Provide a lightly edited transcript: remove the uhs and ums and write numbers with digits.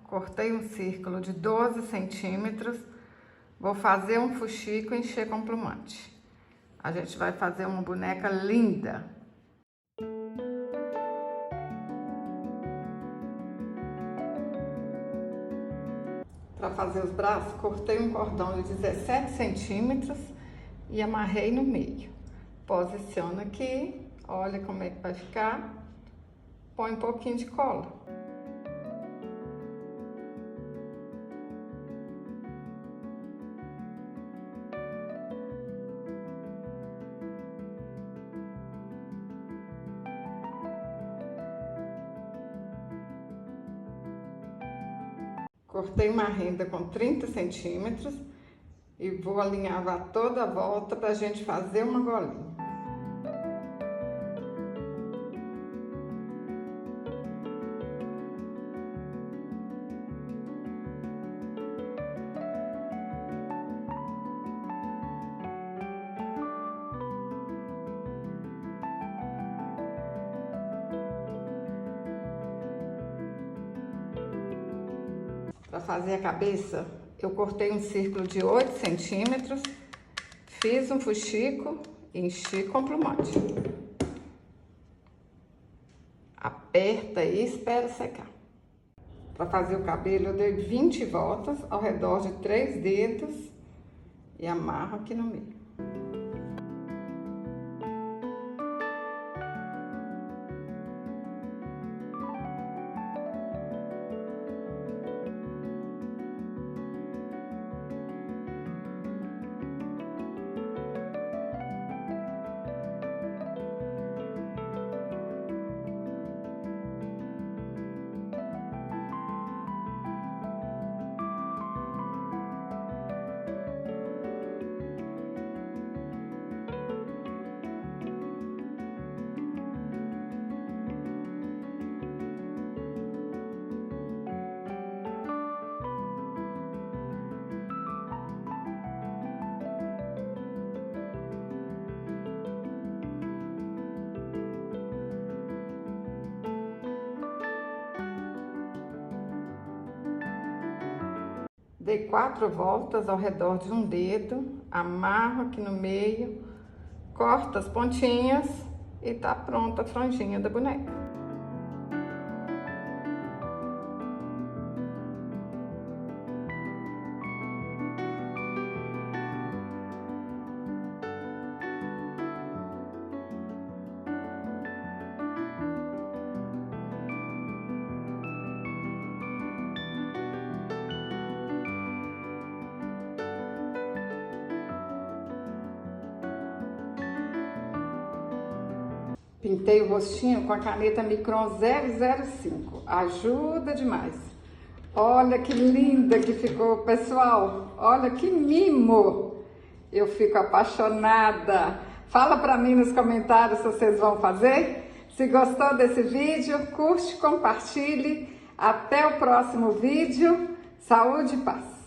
Cortei um círculo de 12 centímetros. Vou fazer um fuxico e encher com plumante. A gente vai fazer uma boneca linda. Para fazer os braços, cortei um cordão de 17 centímetros e amarrei no meio. Posiciona aqui, olha como é que vai ficar. Põe um pouquinho de cola. Cortei uma renda com 30 centímetros e vou alinhavar toda a volta para a gente fazer uma golinha. Para fazer a cabeça, eu cortei um círculo de 8 centímetros, fiz um fuxico e enchi com plumante. Aperta e espera secar. Para fazer o cabelo, eu dei 20 voltas ao redor de 3 dedos e amarro aqui no meio. Dei 4 voltas ao redor de um dedo, amarro aqui no meio, corto as pontinhas e tá pronta a franjinha da boneca. Pintei o rostinho com a caneta Micron 005, ajuda demais. Olha que linda que ficou, pessoal, olha que mimo. Eu fico apaixonada. Fala pra mim nos comentários se vocês vão fazer. Se gostou desse vídeo, curte, compartilhe. Até o próximo vídeo. Saúde e paz.